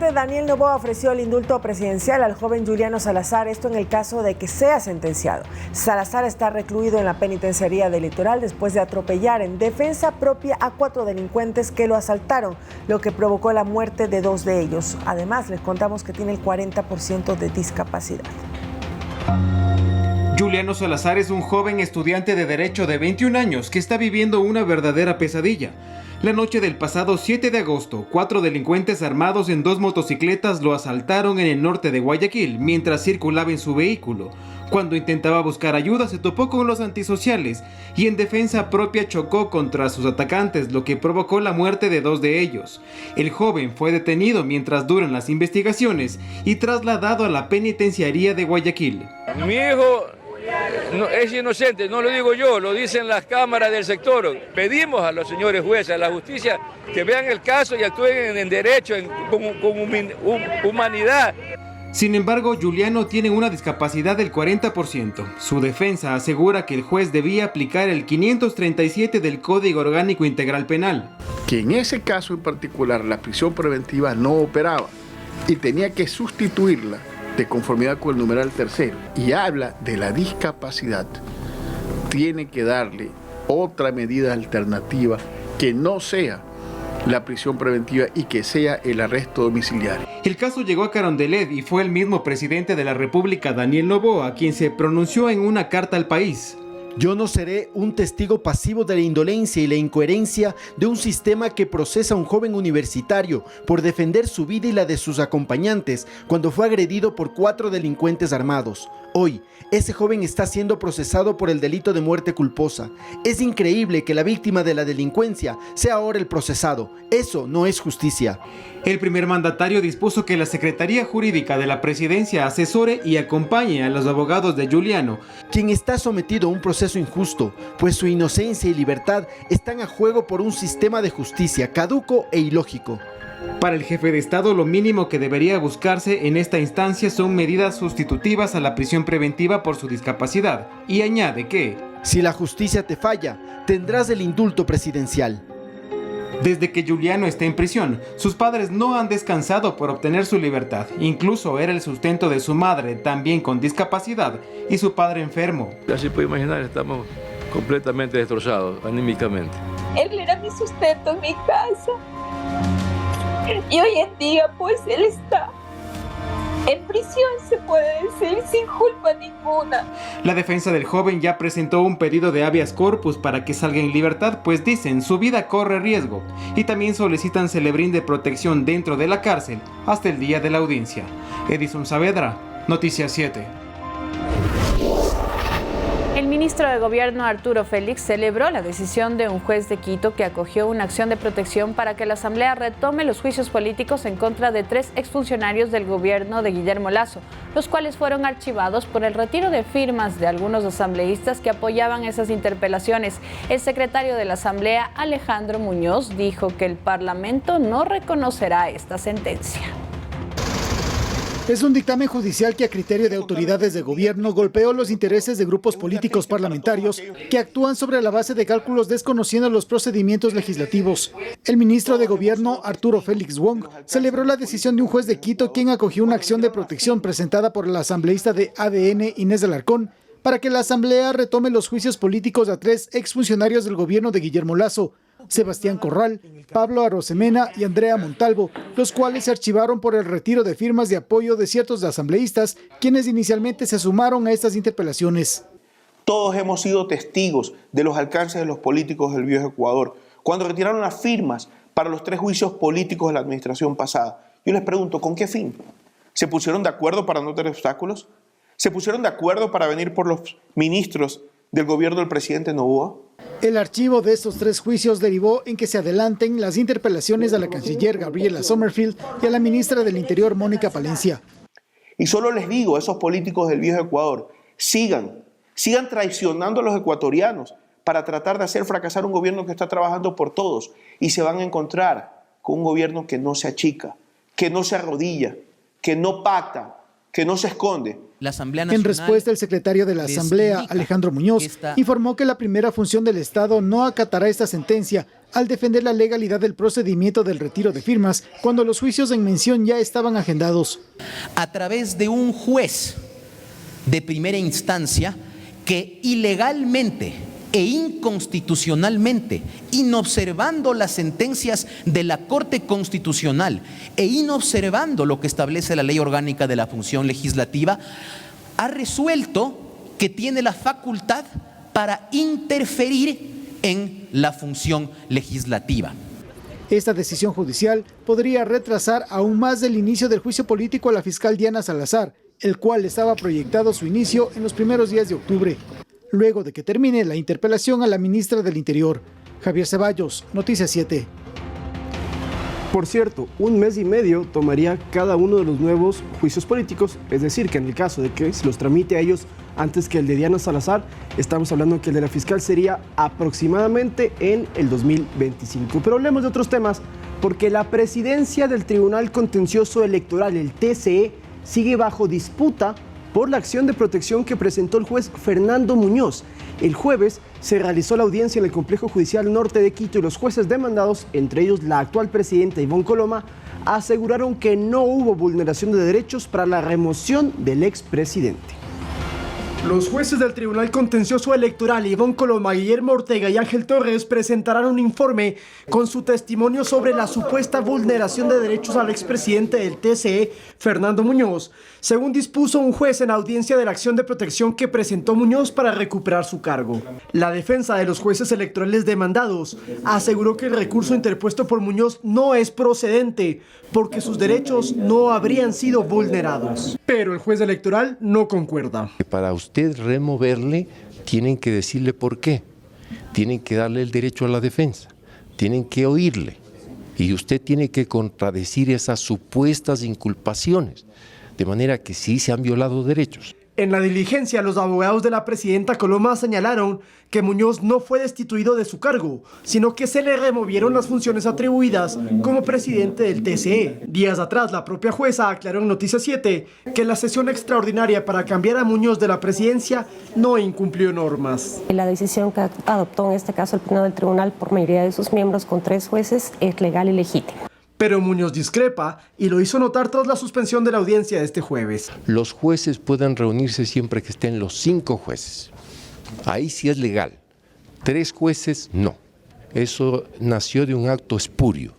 presidente Daniel Noboa ofreció el indulto presidencial al joven Juliano Salazar, esto en el caso de que sea sentenciado. Salazar está recluido en la penitenciaría del Litoral después de atropellar en defensa propia a 4 delincuentes que lo asaltaron, lo que provocó la muerte de 2 de ellos. Además, les contamos que tiene el 40% de discapacidad. Juliano Salazar es un joven estudiante de Derecho de 21 años que está viviendo una verdadera pesadilla. La noche del pasado 7 de agosto, 4 delincuentes armados en 2 motocicletas lo asaltaron en el norte de Guayaquil mientras circulaba en su vehículo. Cuando intentaba buscar ayuda se topó con los antisociales y en defensa propia chocó contra sus atacantes, lo que provocó la muerte de 2 de ellos. El joven fue detenido mientras duran las investigaciones y trasladado a la penitenciaría de Guayaquil. Mi hijo no, es inocente, no lo digo yo, lo dicen las cámaras del sector. Pedimos a los señores jueces, a la justicia, que vean el caso y actúen en derecho, con humanidad. Sin embargo, Juliano tiene una discapacidad del 40%. Su defensa asegura que el juez debía aplicar el 537 del Código Orgánico Integral Penal. Que en ese caso en particular la prisión preventiva no operaba y tenía que sustituirla de conformidad con el numeral 3 y habla de la discapacidad, tiene que darle otra medida alternativa que no sea la prisión preventiva y que sea el arresto domiciliario. El caso llegó a Carondelet y fue el mismo presidente de la República, Daniel Noboa, quien se pronunció en una carta al país. Yo no seré un testigo pasivo de la indolencia y la incoherencia de un sistema que procesa a un joven universitario por defender su vida y la de sus acompañantes cuando fue agredido por 4 delincuentes armados. Hoy, ese joven está siendo procesado por el delito de muerte culposa. Es increíble que la víctima de la delincuencia sea ahora el procesado. Eso no es justicia. El primer mandatario dispuso que la Secretaría Jurídica de la Presidencia asesore y acompañe a los abogados de Juliano, quien está sometido a un proceso injusto, pues su inocencia y libertad están a juego por un sistema de justicia caduco e ilógico. Para el jefe de Estado, lo mínimo que debería buscarse en esta instancia son medidas sustitutivas a la prisión preventiva por su discapacidad, y añade que si la justicia te falla, tendrás el indulto presidencial. Desde que Juliano está en prisión, sus padres no han descansado por obtener su libertad. Incluso era el sustento de su madre, también con discapacidad, y su padre enfermo. Ya se puede imaginar, estamos completamente destrozados anímicamente. Él era mi sustento en mi casa. Y hoy en día, pues, él está en prisión, se puede decir, sin culpa ninguna. La defensa del joven ya presentó un pedido de habeas corpus para que salga en libertad, pues dicen su vida corre riesgo, y también solicitan se le brinde protección dentro de la cárcel hasta el día de la audiencia. Edison Saavedra, Noticias 7. El ministro de Gobierno Arturo Félix celebró la decisión de un juez de Quito que acogió una acción de protección para que la Asamblea retome los juicios políticos en contra de 3 exfuncionarios del gobierno de Guillermo Lasso, los cuales fueron archivados por el retiro de firmas de algunos asambleístas que apoyaban esas interpelaciones. El secretario de la Asamblea, Alejandro Muñoz, dijo que el Parlamento no reconocerá esta sentencia. Es un dictamen judicial que a criterio de autoridades de gobierno golpeó los intereses de grupos políticos parlamentarios que actúan sobre la base de cálculos desconociendo los procedimientos legislativos. El ministro de Gobierno, Arturo Félix Wong, celebró la decisión de un juez de Quito quien acogió una acción de protección presentada por la asambleísta de ADN, Inés Alarcón, para que la Asamblea retome los juicios políticos a 3 exfuncionarios del gobierno de Guillermo Lasso, Sebastián Corral, Pablo Arosemena y Andrea Montalvo, los cuales se archivaron por el retiro de firmas de apoyo de ciertos asambleístas, quienes inicialmente se sumaron a estas interpelaciones. Todos hemos sido testigos de los alcances de los políticos del viejo Ecuador, cuando retiraron las firmas para los 3 juicios políticos de la administración pasada. Yo les pregunto, ¿con qué fin? ¿Se pusieron de acuerdo para no tener obstáculos? ¿Se pusieron de acuerdo para venir por los ministros del gobierno del presidente Noboa? El archivo de estos 3 juicios derivó en que se adelanten las interpelaciones a la canciller Gabriela Sommerfield y a la ministra del Interior Mónica Palencia. Y solo les digo a esos políticos del viejo Ecuador, sigan traicionando a los ecuatorianos para tratar de hacer fracasar un gobierno que está trabajando por todos, y se van a encontrar con un gobierno que no se achica, que no se arrodilla, que no pacta que no se esconde. En respuesta, el secretario de la Asamblea, Alejandro Muñoz, informó que la primera función del Estado no acatará esta sentencia al defender la legalidad del procedimiento del retiro de firmas cuando los juicios en mención ya estaban agendados. A través de un juez de primera instancia que ilegalmente e inconstitucionalmente, inobservando las sentencias de la Corte Constitucional e inobservando lo que establece la Ley Orgánica de la Función Legislativa, ha resuelto que tiene la facultad para interferir en la función legislativa. Esta decisión judicial podría retrasar aún más el inicio del juicio político a la fiscal Diana Salazar, el cual estaba proyectado su inicio en los primeros días de octubre, luego de que termine la interpelación a la ministra del Interior. Javier Ceballos, Noticias 7. Por cierto, 1 mes y medio tomaría cada uno de los nuevos juicios políticos, es decir, que en el caso de que se los tramite a ellos antes que el de Diana Salazar, estamos hablando que el de la fiscal sería aproximadamente en el 2025. Pero hablemos de otros temas, porque la presidencia del Tribunal Contencioso Electoral, el TCE, sigue bajo disputa por la acción de protección que presentó el juez Fernando Muñoz. El jueves se realizó la audiencia en el Complejo Judicial Norte de Quito y los jueces demandados, entre ellos la actual presidenta Ivonne Coloma, aseguraron que no hubo vulneración de derechos para la remoción del expresidente. Los jueces del Tribunal Contencioso Electoral, Ivonne Coloma, Guillermo Ortega y Ángel Torres, presentarán un informe con su testimonio sobre la supuesta vulneración de derechos al expresidente del TCE, Fernando Muñoz, según dispuso un juez en audiencia de la acción de protección que presentó Muñoz para recuperar su cargo. La defensa de los jueces electorales demandados aseguró que el recurso interpuesto por Muñoz no es procedente, porque sus derechos no habrían sido vulnerados. Pero el juez electoral no concuerda. Para usted removerle, tienen que decirle por qué, tienen que darle el derecho a la defensa, tienen que oírle, y usted tiene que contradecir esas supuestas inculpaciones, de manera que sí se han violado derechos. En la diligencia, los abogados de la presidenta Coloma señalaron que Muñoz no fue destituido de su cargo, sino que se le removieron las funciones atribuidas como presidente del TCE. Días atrás, la propia jueza aclaró en Noticias 7 que la sesión extraordinaria para cambiar a Muñoz de la presidencia no incumplió normas. La decisión que adoptó en este caso el Pleno del Tribunal por mayoría de sus miembros con 3 jueces es legal y legítima. Pero Muñoz discrepa y lo hizo notar tras la suspensión de la audiencia de este jueves. Los jueces pueden reunirse siempre que estén los 5 jueces. Ahí sí es legal. 3 jueces, no. Eso nació de un acto espurio,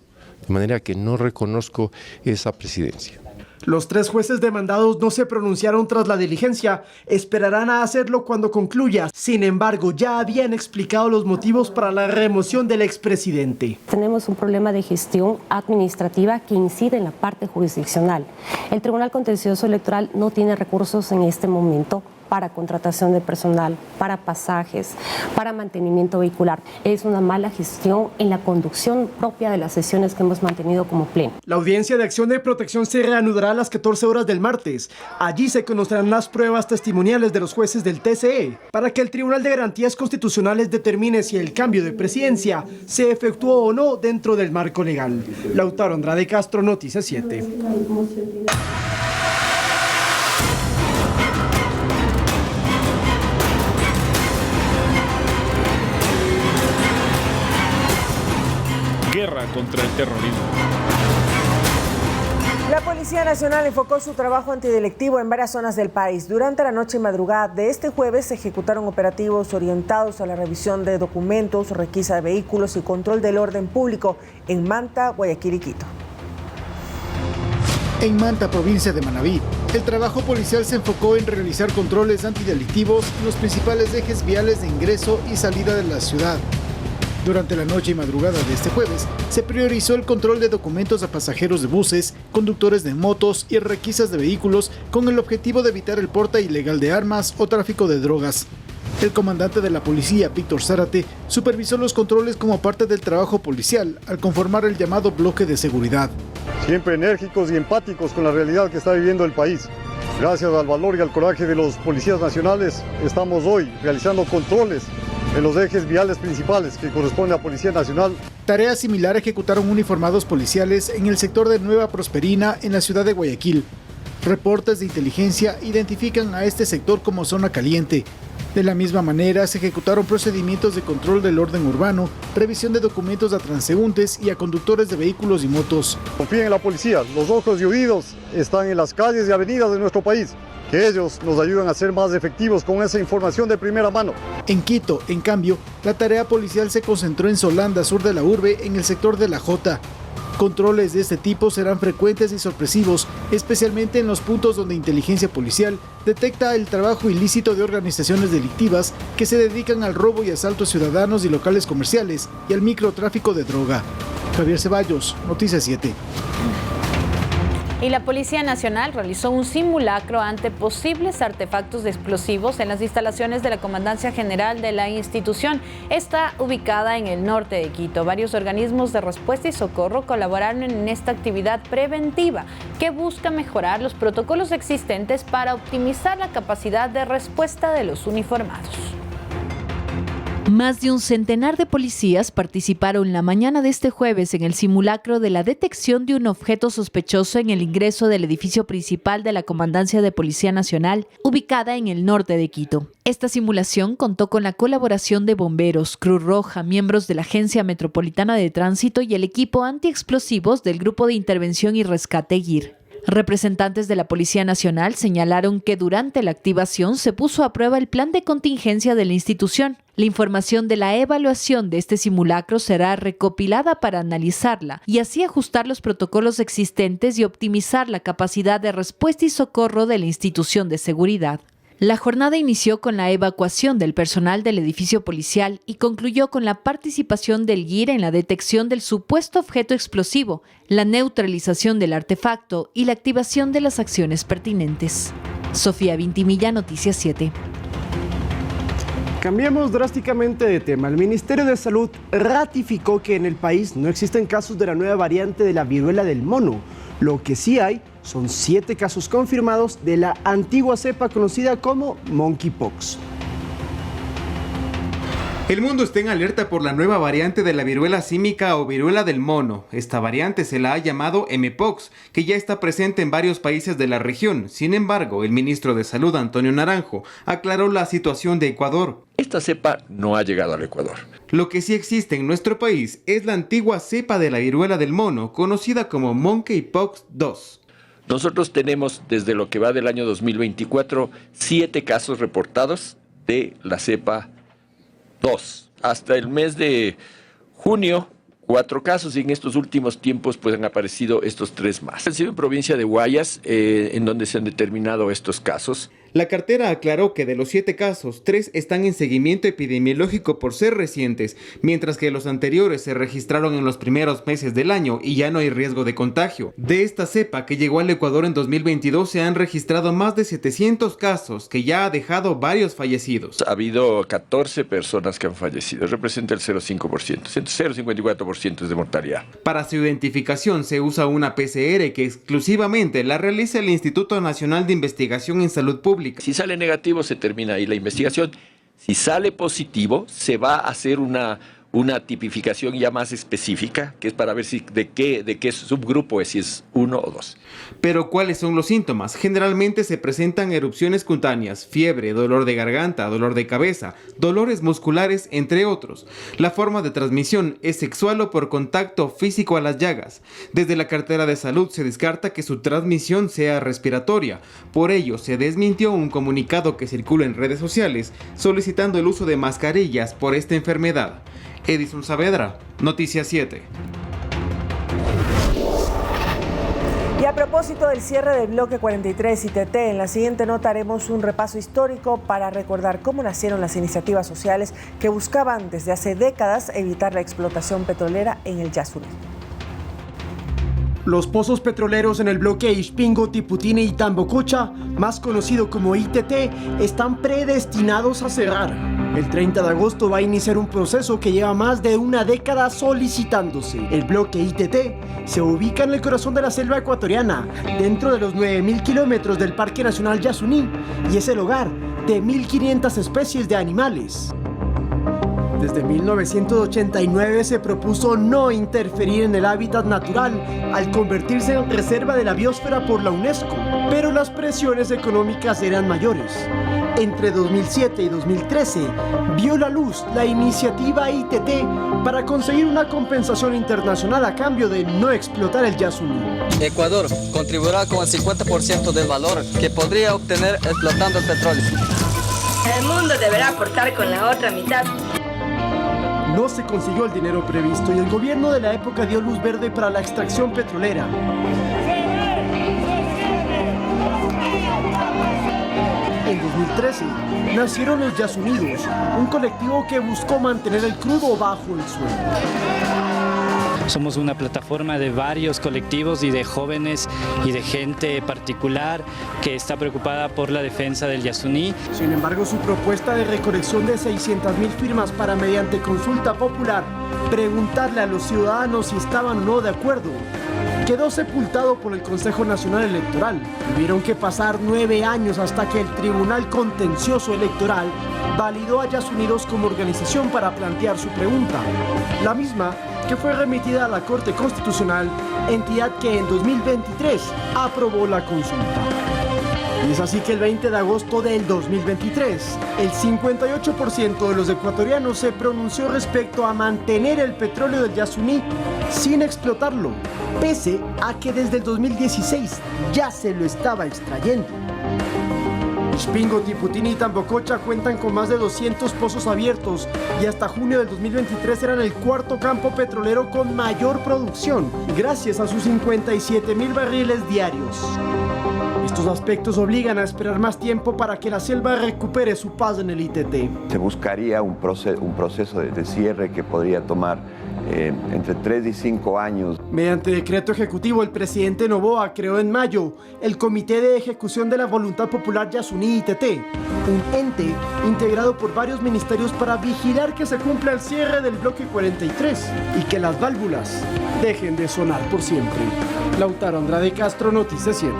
de manera que no reconozco esa presidencia. Los 3 jueces demandados no se pronunciaron tras la diligencia, esperarán a hacerlo cuando concluya. Sin embargo, ya habían explicado los motivos para la remoción del expresidente. Tenemos un problema de gestión administrativa que incide en la parte jurisdiccional. El Tribunal Contencioso Electoral no tiene recursos en este momento para contratación de personal, para pasajes, para mantenimiento vehicular. Es una mala gestión en la conducción propia de las sesiones que hemos mantenido como pleno. La audiencia de acción de protección se reanudará a las 14 horas del martes. Allí se conocerán las pruebas testimoniales de los jueces del TCE para que el Tribunal de Garantías Constitucionales determine si el cambio de presidencia se efectuó o no dentro del marco legal. Lautaro Andrade Castro, Noticias 7. Guerra contra el terrorismo. La Policía Nacional enfocó su trabajo antidelictivo en varias zonas del país. Durante la noche y madrugada de este jueves se ejecutaron operativos orientados a la revisión de documentos, requisa de vehículos y control del orden público en Manta, Guayaquil y Quito. En Manta, provincia de Manabí, el trabajo policial se enfocó en realizar controles antidelictivos en los principales ejes viales de ingreso y salida de la ciudad. Durante la noche y madrugada de este jueves, se priorizó el control de documentos a pasajeros de buses, conductores de motos y requisas de vehículos con el objetivo de evitar el porte ilegal de armas o tráfico de drogas. El comandante de la policía, Víctor Zárate, supervisó los controles como parte del trabajo policial al conformar el llamado bloque de seguridad. Siempre enérgicos y empáticos con la realidad que está viviendo el país. Gracias al valor y al coraje de los policías nacionales, estamos hoy realizando controles en los ejes viales principales que corresponde a Policía Nacional. Tarea similar ejecutaron uniformados policiales en el sector de Nueva Prosperina, en la ciudad de Guayaquil. Reportes de inteligencia identifican a este sector como zona caliente. De la misma manera, se ejecutaron procedimientos de control del orden urbano, revisión de documentos a transeúntes y a conductores de vehículos y motos. Confíen en la policía, los ojos y oídos están en las calles y avenidas de nuestro país. Que ellos nos ayudan a ser más efectivos con esa información de primera mano. En Quito, en cambio, la tarea policial se concentró en Solanda, sur de la urbe, en el sector de La Jota. Controles de este tipo serán frecuentes y sorpresivos, especialmente en los puntos donde inteligencia policial detecta el trabajo ilícito de organizaciones delictivas que se dedican al robo y asalto a ciudadanos y locales comerciales y al microtráfico de droga. Javier Ceballos, Noticias 7. Y la Policía Nacional realizó un simulacro ante posibles artefactos explosivos en las instalaciones de la Comandancia General de la institución. Está ubicada en el norte de Quito. Varios organismos de respuesta y socorro colaboraron en esta actividad preventiva que busca mejorar los protocolos existentes para optimizar la capacidad de respuesta de los uniformados. Más de un centenar de policías participaron la mañana de este jueves en el simulacro de la detección de un objeto sospechoso en el ingreso del edificio principal de la Comandancia de Policía Nacional, ubicada en el norte de Quito. Esta simulación contó con la colaboración de bomberos, Cruz Roja, miembros de la Agencia Metropolitana de Tránsito y el equipo antiexplosivos del Grupo de Intervención y Rescate GIR. Representantes de la Policía Nacional señalaron que durante la activación se puso a prueba el plan de contingencia de la institución. La información de la evaluación de este simulacro será recopilada para analizarla y así ajustar los protocolos existentes y optimizar la capacidad de respuesta y socorro de la institución de seguridad. La jornada inició con la evacuación del personal del edificio policial y concluyó con la participación del GIR en la detección del supuesto objeto explosivo, la neutralización del artefacto y la activación de las acciones pertinentes. Sofía Vintimilla, Noticias 7. Cambiemos drásticamente de tema. El Ministerio de Salud ratificó que en el país no existen casos de la nueva variante de la viruela del mono. Lo que sí hay son 7 casos confirmados de la antigua cepa conocida como monkeypox. El mundo está en alerta por la nueva variante de la viruela símica o viruela del mono. Esta variante se la ha llamado Mpox, que ya está presente en varios países de la región. Sin embargo, el ministro de Salud, Antonio Naranjo, aclaró la situación de Ecuador. Esta cepa no ha llegado al Ecuador. Lo que sí existe en nuestro país es la antigua cepa de la viruela del mono, conocida como Monkeypox 2. Nosotros tenemos, desde lo que va del año 2024, 7 casos reportados de la cepa 2. Hasta el mes de junio, 4 casos, y en estos últimos tiempos pues han aparecido estos 3 más. Han sido en provincia de Guayas, en donde se han determinado estos casos. La cartera aclaró que de los 7 casos, 3 están en seguimiento epidemiológico por ser recientes, mientras que los anteriores se registraron en los primeros meses del año y ya no hay riesgo de contagio. De esta cepa que llegó al Ecuador en 2022 se han registrado más de 700 casos, que ya ha dejado varios fallecidos. Ha habido 14 personas que han fallecido, representa el 0,5%, 0,54% es de mortalidad. Para su identificación se usa una PCR que exclusivamente la realiza el Instituto Nacional de Investigación en Salud Pública. Si sale negativo, se termina ahí la investigación. Si sale positivo, se va a hacer una tipificación ya más específica, que es para ver de qué subgrupo es, si es 1 o 2. Pero ¿cuáles son los síntomas? Generalmente se presentan erupciones cutáneas, fiebre, dolor de garganta, dolor de cabeza, dolores musculares, entre otros. La forma de transmisión es sexual o por contacto físico a las llagas. Desde la cartera de salud se descarta que su transmisión sea respiratoria. Por ello, se desmintió un comunicado que circula en redes sociales solicitando el uso de mascarillas por esta enfermedad. Edison Saavedra, Noticias 7. Y a propósito del cierre del bloque 43 y TT, en la siguiente nota haremos un repaso histórico para recordar cómo nacieron las iniciativas sociales que buscaban desde hace décadas evitar la explotación petrolera en el Yasuní. Los pozos petroleros en el bloque Ixpingo, Tiputine y Tambococha, más conocido como ITT, están predestinados a cerrar. El 30 de agosto va a iniciar un proceso que lleva más de una década solicitándose. El bloque ITT se ubica en el corazón de la selva ecuatoriana, dentro de los 9.000 kilómetros del Parque Nacional Yasuní, y es el hogar de 1.500 especies de animales. Desde 1989 se propuso no interferir en el hábitat natural al convertirse en reserva de la biosfera por la UNESCO, pero las presiones económicas eran mayores. Entre 2007 y 2013 vio la luz la iniciativa ITT para conseguir una compensación internacional a cambio de no explotar el Yasuní. Ecuador contribuirá con el 50% del valor que podría obtener explotando el petróleo. El mundo deberá aportar con la otra mitad. No se consiguió el dinero previsto y el gobierno de la época dio luz verde para la extracción petrolera. En 2013 nacieron los Yasunidos, un colectivo que buscó mantener el crudo bajo el suelo. Somos una plataforma de varios colectivos y de jóvenes y de gente particular que está preocupada por la defensa del Yasuní. Sin embargo, su propuesta de recolección de 600.000 firmas para, mediante consulta popular, preguntarle a los ciudadanos si estaban o no de acuerdo, quedó sepultado por el Consejo Nacional Electoral. Tuvieron que pasar 9 años hasta que el Tribunal Contencioso Electoral validó a Yasunidos como organización para plantear su pregunta, la misma que fue remitida a la Corte Constitucional, entidad que en 2023 aprobó la consulta. Y es así que el 20 de agosto del 2023, el 58% de los ecuatorianos se pronunció respecto a mantener el petróleo del Yasuní sin explotarlo, pese a que desde el 2016 ya se lo estaba extrayendo. Ispingo, Tiputini y Tambococha cuentan con más de 200 pozos abiertos y hasta junio del 2023 eran el cuarto campo petrolero con mayor producción, gracias a sus 57.000 barriles diarios. Estos aspectos obligan a esperar más tiempo para que la selva recupere su paz en el ITT. Se buscaría un proceso de cierre que podría tomar entre 3 y 5 años. Mediante decreto ejecutivo, el presidente Noboa creó en mayo el Comité de Ejecución de la Voluntad Popular Yasuní ITT, un ente integrado por varios ministerios para vigilar que se cumpla el cierre del bloque 43 y que las válvulas dejen de sonar por siempre. Lautaro Andrade Castro, Noticias 7.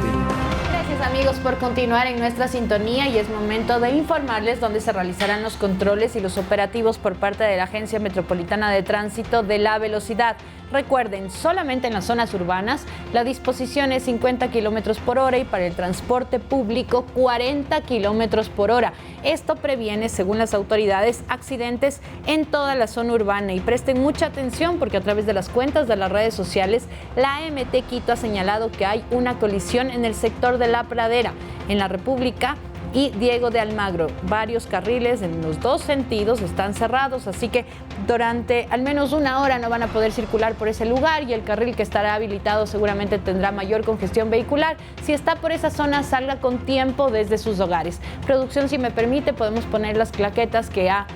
Gracias amigos por continuar en nuestra sintonía y es momento de informarles dónde se realizarán los controles y los operativos por parte de la Agencia Metropolitana de Tránsito de la Velocidad. Recuerden, solamente en las zonas urbanas la disposición es 50 kilómetros por hora y para el transporte público 40 kilómetros por hora. Esto previene, según las autoridades, accidentes en toda la zona urbana y presten mucha atención porque a través de las cuentas de las redes sociales, la AMT Quito ha señalado que hay una colisión en el sector de La Pradera, en la República y Diego de Almagro. Varios carriles en los dos sentidos están cerrados, así que durante al menos una hora no van a poder circular por ese lugar y el carril que estará habilitado seguramente tendrá mayor congestión vehicular. Si está por esa zona, salga con tiempo desde sus hogares. Producción, si me permite, podemos poner las claquetas que ha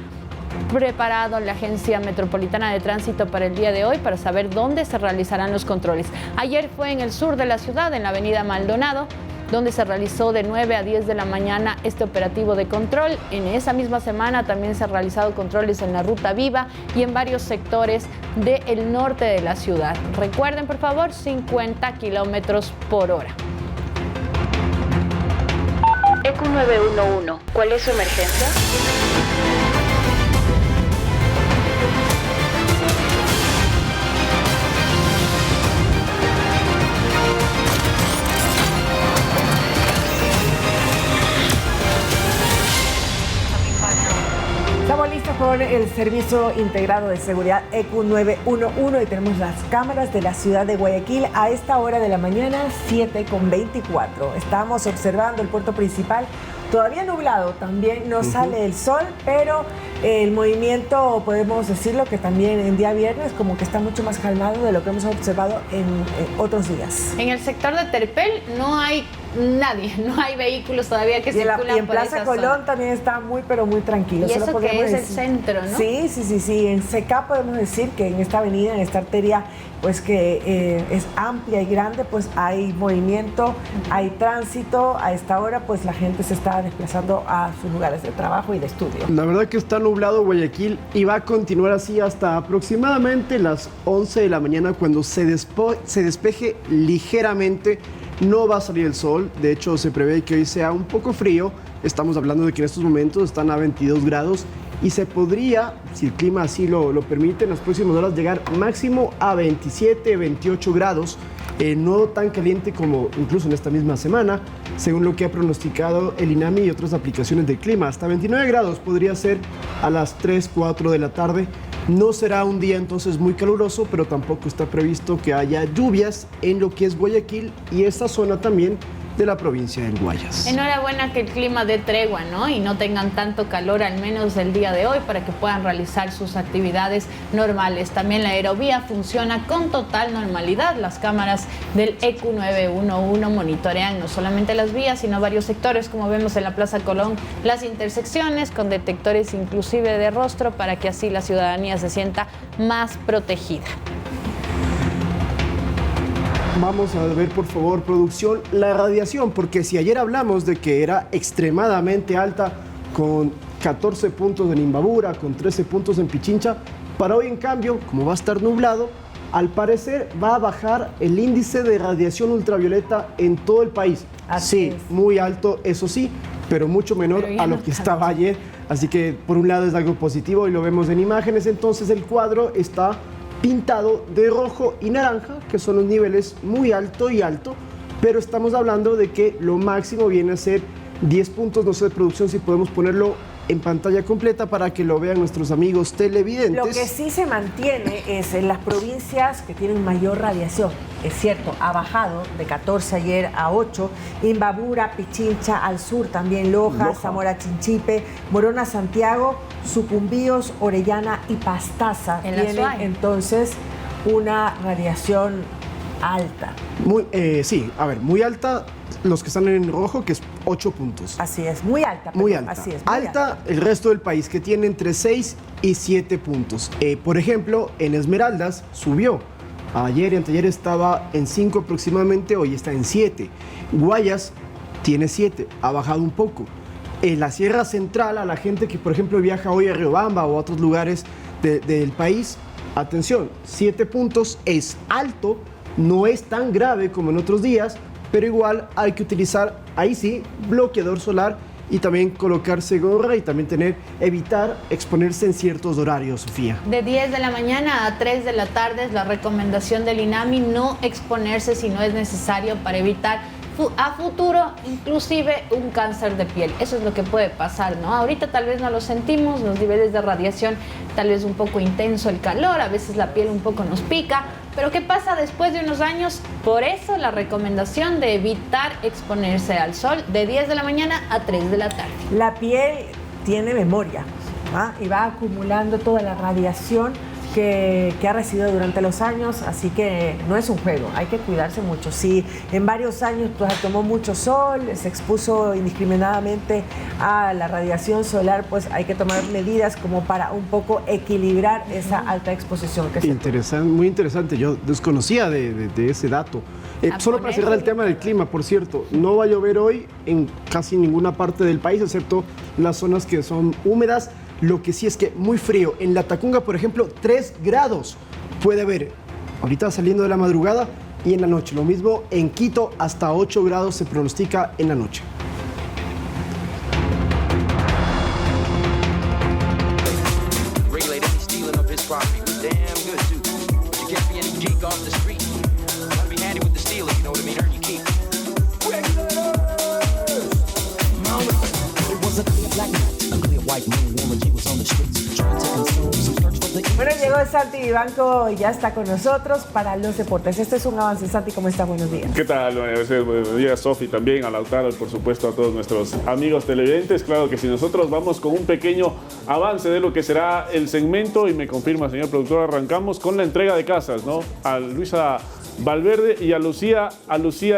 preparado la Agencia Metropolitana de Tránsito para el día de hoy para saber dónde se realizarán los controles. Ayer fue en el sur de la ciudad, en la avenida Maldonado, donde se realizó de 9 a 10 de la mañana este operativo de control. En esa misma semana también se han realizado controles en la Ruta Viva y en varios sectores del norte de la ciudad. Recuerden, por favor, 50 kilómetros por hora. ECU 911, ¿cuál es su emergencia? Estamos listos con el Servicio Integrado de Seguridad ECU 911 y tenemos las cámaras de la ciudad de Guayaquil a esta hora de la mañana, 7:24. Estamos observando el puerto principal todavía nublado, también no sale el sol, pero el movimiento, podemos decirlo que también en día viernes como que está mucho más calmado de lo que hemos observado en otros días. En el sector de Terpel no hay nadie, no hay vehículos todavía que circulan por esa zona. Y en Plaza Colón también está muy, pero muy tranquilo. Y eso que es el centro, ¿no? Sí. En SECA podemos decir que en esta avenida, en esta arteria, pues que es amplia y grande, pues hay movimiento, hay tránsito. A esta hora, pues la gente se está desplazando a sus lugares de trabajo y de estudio. La verdad que está nublado Guayaquil y va a continuar así hasta aproximadamente las 11 de la mañana cuando se despeje ligeramente. No va a salir el sol, de hecho se prevé que hoy sea un poco frío. Estamos hablando de que en estos momentos están a 22 grados y se podría, si el clima así lo permite, en las próximas horas llegar máximo a 27, 28 grados, no tan caliente como incluso en esta misma semana, según lo que ha pronosticado el INAMI y otras aplicaciones del clima. Hasta 29 grados podría ser a las 3, 4 de la tarde. No será un día entonces muy caluroso, pero tampoco está previsto que haya lluvias en lo que es Guayaquil y esta zona también de la provincia del Guayas. Enhorabuena que el clima dé tregua, ¿no? Y no tengan tanto calor, al menos el día de hoy, para que puedan realizar sus actividades normales. También la aerovía funciona con total normalidad. Las cámaras del EQ911 monitorean no solamente las vías, sino varios sectores, como vemos en la Plaza Colón, las intersecciones, con detectores inclusive de rostro, para que así la ciudadanía se sienta más protegida. Vamos a ver, por favor, producción, la radiación, porque si ayer hablamos de que era extremadamente alta, con 14 puntos en Imbabura, con 13 puntos en Pichincha, para hoy, en cambio, como va a estar nublado, al parecer va a bajar el índice de radiación ultravioleta en todo el país. Sí, muy alto, eso sí, pero mucho menor a lo que estaba ayer. Así que, por un lado, es algo positivo y lo vemos en imágenes. Entonces, el cuadro está pintado de rojo y naranja, que son los niveles muy alto y alto, pero estamos hablando de que lo máximo viene a ser 10 puntos, no sé de producción si podemos ponerlo en pantalla completa para que lo vean nuestros amigos televidentes. Lo que sí se mantiene es en las provincias que tienen mayor radiación. Es cierto, ha bajado de 14 ayer a 8. Imbabura, Pichincha, al sur también Loja, Zamora Chinchipe, Morona Santiago, Sucumbíos, Orellana y Pastaza tienen entonces una radiación alta. Sí, a ver, muy alta. Los que están en rojo, que es 8 puntos. Así es, muy alta. Muy alta. Así es, muy alta el resto del país, que tiene entre 6 y 7 puntos. Por ejemplo, en Esmeraldas subió. Ayer y anteayer estaba en 5 aproximadamente, hoy está en 7. Guayas tiene 7, ha bajado un poco. En la Sierra Central, a la gente que, por ejemplo, viaja hoy a Riobamba o a otros lugares del país, atención, 7 puntos es alto, no es tan grave como en otros días, pero igual hay que utilizar, ahí sí, bloqueador solar y también colocarse gorra y también evitar exponerse en ciertos horarios, Sofía. De 10 de la mañana a 3 de la tarde es la recomendación del INAMI, no exponerse si no es necesario para evitar a futuro inclusive un cáncer de piel. Eso es lo que puede pasar, ¿no? Ahorita tal vez no lo sentimos, los niveles de radiación tal vez un poco intenso el calor, a veces la piel un poco nos pica, pero ¿qué pasa después de unos años? Por eso la recomendación de evitar exponerse al sol de 10 de la mañana a 3 de la tarde. La piel tiene memoria, ¿ah? Y va acumulando toda la radiación que ha recibido durante los años, así que no es un juego, hay que cuidarse mucho. Si en varios años pues, tomó mucho sol, se expuso indiscriminadamente a la radiación solar, pues hay que tomar medidas como para un poco equilibrar esa alta exposición que se Muy interesante, yo desconocía de ese dato. Solo para cerrar el tema del clima, por cierto, no va a llover hoy en casi ninguna parte del país, excepto las zonas que son húmedas. Lo que sí es que muy frío. En La Tacunga, por ejemplo, 3 grados puede haber ahorita saliendo de la madrugada y en la noche. Lo mismo en Quito, hasta 8 grados se pronostica en la noche. Bueno, llegó Santi Vivanco y ya está con nosotros para los deportes. Este es un avance. Santi, ¿cómo está? Buenos días. ¿Qué tal? Buenos días, Sofi, también a Lautaro y por supuesto a todos nuestros amigos televidentes. Claro que si nosotros vamos con un pequeño avance de lo que será el segmento, y me confirma, señor productor, arrancamos con la entrega de casas, ¿no? A Luisa Valverde y a Lucía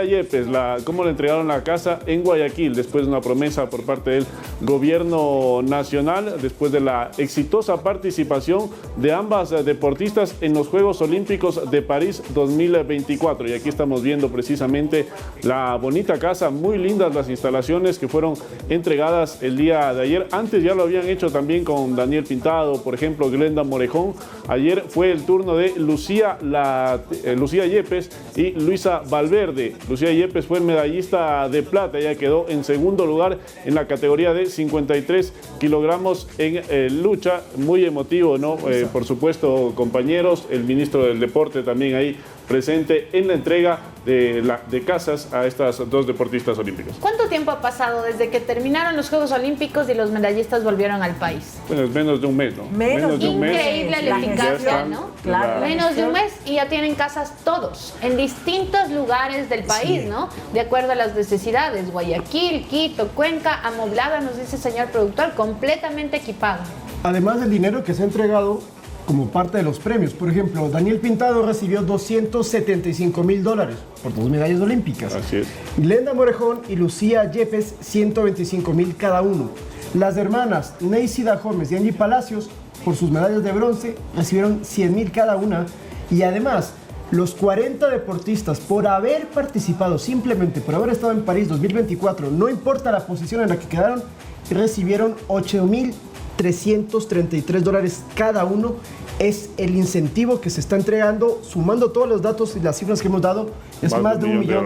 Yepes, cómo le entregaron la casa en Guayaquil después de una promesa por parte del gobierno nacional, después de la exitosa participación de ambas deportistas en los Juegos Olímpicos de París 2024. Y aquí estamos viendo precisamente la bonita casa, muy lindas las instalaciones que fueron entregadas el día de ayer. Antes ya lo habían hecho también con Daniel Pintado, por ejemplo, Glenda Morejón. Ayer fue el turno de Lucía Yepes, Yepes y Luisa Valverde. Lucía Yepes fue medallista de plata, ella quedó en segundo lugar en la categoría de 53 kilogramos en lucha. Muy emotivo, ¿no? Por supuesto, compañeros, el ministro del Deporte también ahí presente en la entrega de casas a estas dos deportistas olímpicas. ¿Cuánto tiempo ha pasado desde que terminaron los Juegos Olímpicos y los medallistas volvieron al país? Bueno, es menos de un mes, ¿no? Menos de un mes. Increíble la eficacia, ¿no? Claro. Menos de un mes y ya tienen casas todos, en distintos lugares del país, ¿no? De acuerdo a las necesidades. Guayaquil, Quito, Cuenca, amoblada, nos dice el señor productor, completamente equipada. Además del dinero que se ha entregado como parte de los premios. Por ejemplo, Daniel Pintado recibió $275,000 por 2 medallas olímpicas. Así es. Glenda Morejón y Lucía Yepes, $125,000 cada uno. Las hermanas Neisida Gómez y Angie Palacios, por sus medallas de bronce, recibieron $100,000 cada una. Y además, los 40 deportistas, por haber participado, simplemente por haber estado en París 2024, no importa la posición en la que quedaron, recibieron $8,333 cada uno. Es el incentivo que se está entregando, sumando todos los datos y las cifras que hemos dado, es más de $1 millón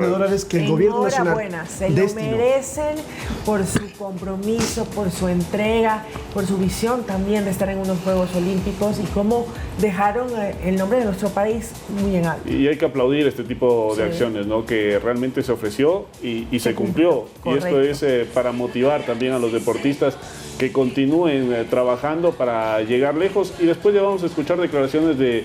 que el gobierno nacional se lo merecen por su compromiso, por su entrega, por su visión también de estar en unos Juegos Olímpicos y cómo dejaron el nombre de nuestro país muy en alto. Y hay que aplaudir este tipo de acciones, ¿no? Que realmente se ofreció y se cumplió. Correcto. Y esto es para motivar también a los deportistas que continúen trabajando para llegar lejos. Y después ya vamos a escuchar declaraciones de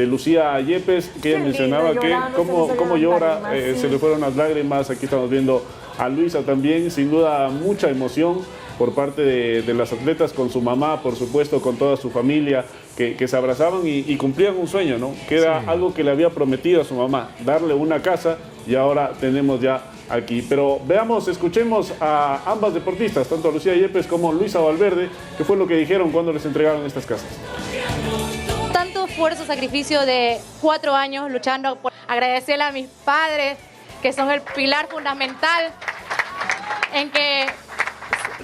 Lucía Yepes, que ella mencionaba que cómo llora, se le fueron las lágrimas. Aquí estamos viendo a Luisa también, sin duda mucha emoción por parte de las atletas con su mamá, por supuesto, con toda su familia, que se abrazaban y cumplían un sueño, ¿no? Que era algo que le había prometido a su mamá, darle una casa, y ahora tenemos ya aquí. Pero veamos, escuchemos a ambas deportistas, tanto a Lucía Yepes como Luisa Valverde, que fue lo que dijeron cuando les entregaron estas casas. Tanto esfuerzo, sacrificio de 4 años luchando por agradecerle a mis padres, que son el pilar fundamental en que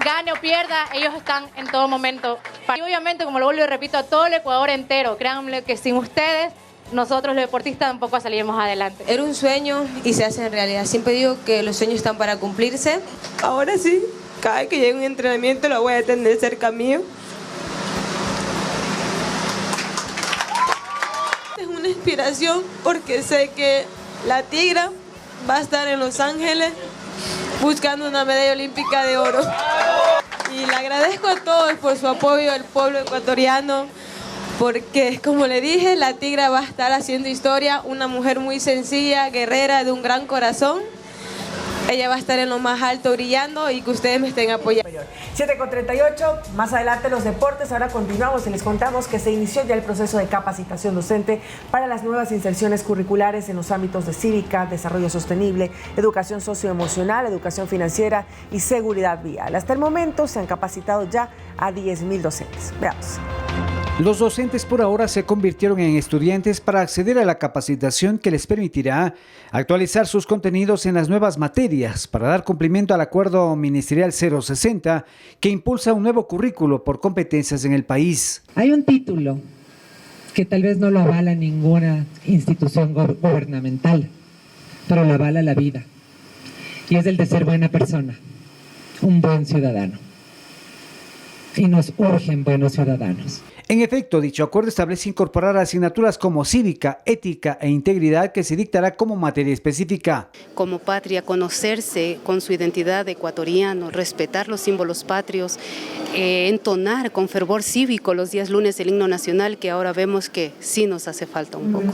gane o pierda, ellos están en todo momento. Y obviamente, como lo vuelvo y repito, a todo el Ecuador entero, créanme que sin ustedes, nosotros los deportistas tampoco salimos adelante. Era un sueño y se hace en realidad. Siempre digo que los sueños están para cumplirse. Ahora sí, cada vez que llegue un entrenamiento lo voy a tener cerca mío. Es una inspiración porque sé que la Tigra va a estar en Los Ángeles buscando una medalla olímpica de oro. Y le agradezco a todos por su apoyo al pueblo ecuatoriano, porque, como le dije, la Tigra va a estar haciendo historia, una mujer muy sencilla, guerrera, de un gran corazón. Ella va a estar en lo más alto brillando y que ustedes me estén apoyando. 7:38, más adelante los deportes. Ahora continuamos y les contamos que se inició ya el proceso de capacitación docente para las nuevas inserciones curriculares en los ámbitos de cívica, desarrollo sostenible, educación socioemocional, educación financiera y seguridad vial. Hasta el momento se han capacitado ya a 10,000 docentes. Veamos. Los docentes por ahora se convirtieron en estudiantes para acceder a la capacitación que les permitirá actualizar sus contenidos en las nuevas materias para dar cumplimiento al Acuerdo Ministerial 060 que impulsa un nuevo currículo por competencias en el país. Hay un título que tal vez no lo avala ninguna institución gubernamental, pero lo avala la vida, y es el de ser buena persona, un buen ciudadano. Y nos urgen buenos ciudadanos. En efecto, dicho acuerdo establece incorporar asignaturas como cívica, ética e integridad que se dictará como materia específica. Como patria, conocerse con su identidad de ecuatoriano, respetar los símbolos patrios, entonar con fervor cívico los días lunes el himno nacional, que ahora vemos que sí nos hace falta un poco.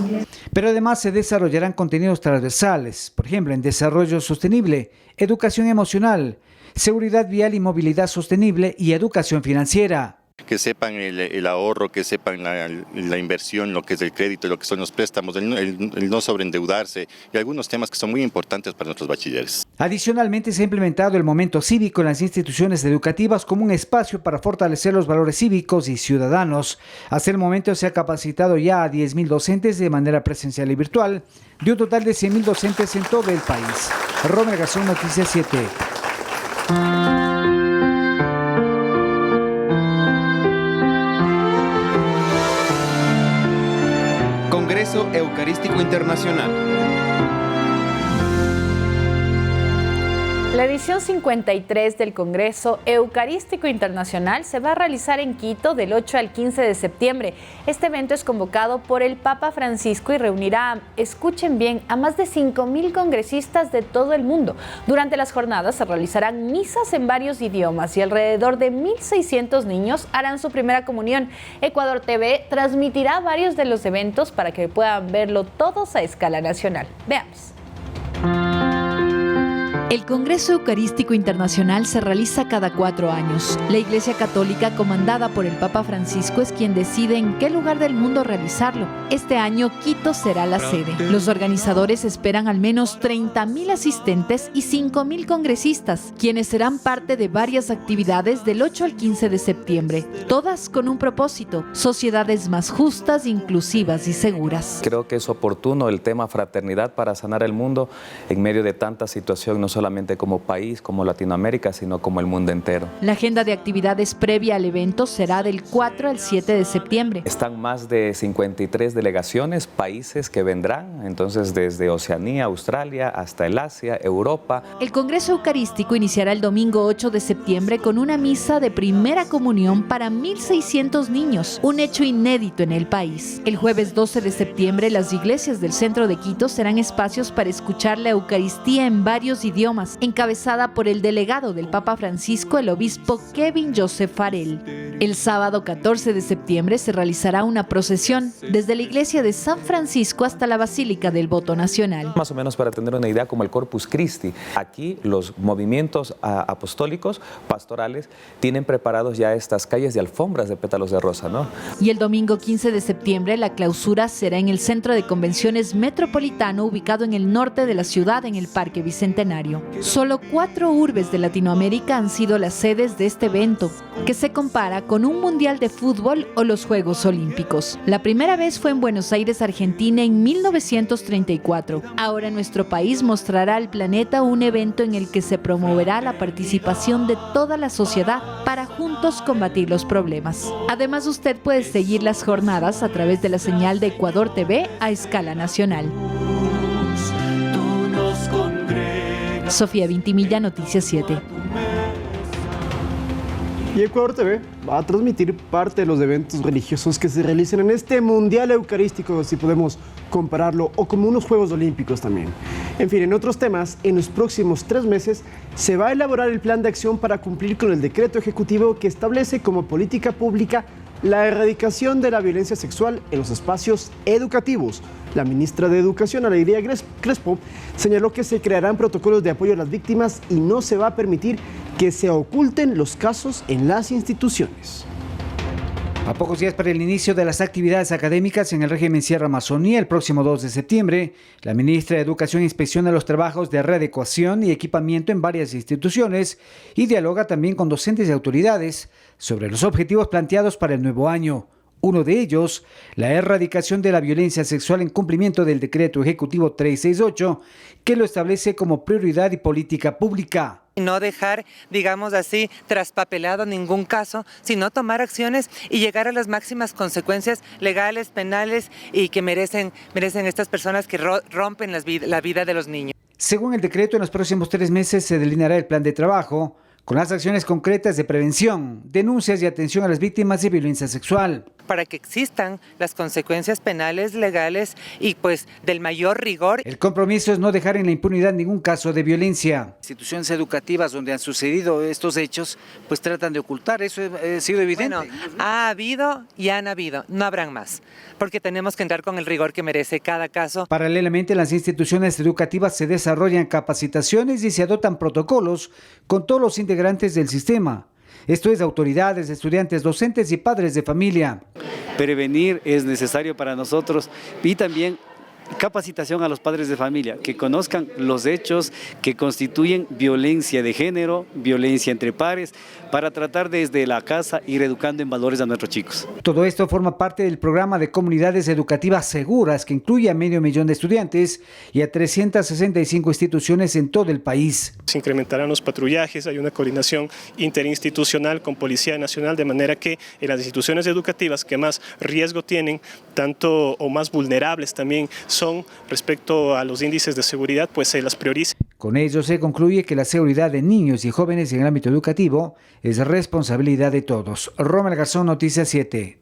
Pero además se desarrollarán contenidos transversales, por ejemplo, en desarrollo sostenible, educación emocional, seguridad vial y movilidad sostenible y educación financiera. Que sepan el ahorro, que sepan la inversión, lo que es el crédito, lo que son los préstamos, el no sobreendeudarse y algunos temas que son muy importantes para nuestros bachilleres. Adicionalmente, se ha implementado el momento cívico en las instituciones educativas como un espacio para fortalecer los valores cívicos y ciudadanos. Hasta el momento se ha capacitado ya a 10,000 docentes de manera presencial y virtual, de un total de 100,000 docentes en todo el país. Romer Garzón, Noticias 7. Congreso Eucarístico Internacional. La edición 53 del Congreso Eucarístico Internacional se va a realizar en Quito del 8 al 15 de septiembre. Este evento es convocado por el Papa Francisco y reunirá, escuchen bien, a más de 5.000 congresistas de todo el mundo. Durante las jornadas se realizarán misas en varios idiomas y alrededor de 1.600 niños harán su primera comunión. Ecuador TV transmitirá varios de los eventos para que puedan verlo todos a escala nacional. Veamos. El Congreso Eucarístico Internacional se realiza cada 4 años. La Iglesia Católica, comandada por el Papa Francisco, es quien decide en qué lugar del mundo realizarlo. Este año, Quito será la sede. Los organizadores esperan al menos 30.000 asistentes y 5.000 congresistas, quienes serán parte de varias actividades del 8 al 15 de septiembre, todas con un propósito: sociedades más justas, inclusivas y seguras. Creo que es oportuno el tema fraternidad para sanar el mundo en medio de tanta situación, no solamente como país, como Latinoamérica, sino como el mundo entero. La agenda de actividades previa al evento será del 4 al 7 de septiembre. Están más de 53 delegaciones, países que vendrán, entonces desde Oceanía, Australia, hasta el Asia, Europa. El Congreso Eucarístico iniciará el domingo 8 de septiembre con una misa de primera comunión para 1.600 niños, un hecho inédito en el país. El jueves 12 de septiembre, las iglesias del centro de Quito serán espacios para escuchar la Eucaristía en varios idiomas, encabezada por el delegado del Papa Francisco, el obispo Kevin Joseph Farrell. El sábado 14 de septiembre se realizará una procesión desde la iglesia de San Francisco hasta la Basílica del Voto Nacional. Más o menos para tener una idea, como el Corpus Christi. Aquí los movimientos apostólicos, pastorales, tienen preparados ya estas calles de alfombras de pétalos de rosa, ¿no? Y el domingo 15 de septiembre la clausura será en el Centro de Convenciones Metropolitano, ubicado en el norte de la ciudad, en el Parque Bicentenario. Solo 4 urbes de Latinoamérica han sido las sedes de este evento, que se compara con un mundial de fútbol o los Juegos Olímpicos. La primera vez fue en Buenos Aires, Argentina, en 1934. Ahora nuestro país mostrará al planeta un evento en el que se promoverá la participación de toda la sociedad para juntos combatir los problemas. Además, usted puede seguir las jornadas a través de la señal de Ecuador TV a escala nacional. Sofía Vintimilla, Noticias 7. Y Ecuador TV va a transmitir parte de los eventos religiosos que se realicen en este Mundial Eucarístico, si podemos compararlo, o como unos Juegos Olímpicos también. En fin, en otros temas, en los próximos 3 meses se va a elaborar el plan de acción para cumplir con el decreto ejecutivo que establece como política pública la erradicación de la violencia sexual en los espacios educativos. La ministra de Educación, Alegría Crespo, señaló que se crearán protocolos de apoyo a las víctimas y no se va a permitir que se oculten los casos en las instituciones. A pocos días para el inicio de las actividades académicas en el régimen Sierra Amazonía, el próximo 2 de septiembre, la ministra de Educación inspecciona los trabajos de readecuación y equipamiento en varias instituciones y dialoga también con docentes y autoridades sobre los objetivos planteados para el nuevo año. Uno de ellos, la erradicación de la violencia sexual en cumplimiento del decreto ejecutivo 368, que lo establece como prioridad y política pública. No dejar, digamos así, traspapelado ningún caso, sino tomar acciones y llegar a las máximas consecuencias legales, penales y que merecen estas personas que rompen la vida de los niños. Según el decreto, en los próximos 3 meses se delineará el plan de trabajo con las acciones concretas de prevención, denuncias y atención a las víctimas de violencia sexual. Para que existan las consecuencias penales, legales y pues del mayor rigor. El compromiso es no dejar en la impunidad ningún caso de violencia. Instituciones educativas donde han sucedido estos hechos, pues tratan de ocultar, eso ha sido evidente. Bueno, ha habido y han habido, no habrán más, porque tenemos que entrar con el rigor que merece cada caso. Paralelamente, en las instituciones educativas se desarrollan capacitaciones y se adoptan protocolos con todos los integrantes del sistema. Esto es, autoridades, estudiantes, docentes y padres de familia. Prevenir es necesario para nosotros y también capacitación a los padres de familia, que conozcan los hechos que constituyen violencia de género, violencia entre pares, para tratar desde la casa ir educando en valores a nuestros chicos. Todo esto forma parte del programa de comunidades educativas seguras que incluye a 500,000 de estudiantes y a 365 instituciones en todo el país. Se incrementarán los patrullajes, hay una coordinación interinstitucional con Policía Nacional, de manera que en las instituciones educativas que más riesgo tienen, tanto o más vulnerables también son respecto a los índices de seguridad, pues se las prioriza. Con ello se concluye que la seguridad de niños y jóvenes en el ámbito educativo es responsabilidad de todos. Rommel Garzón, Noticias 7.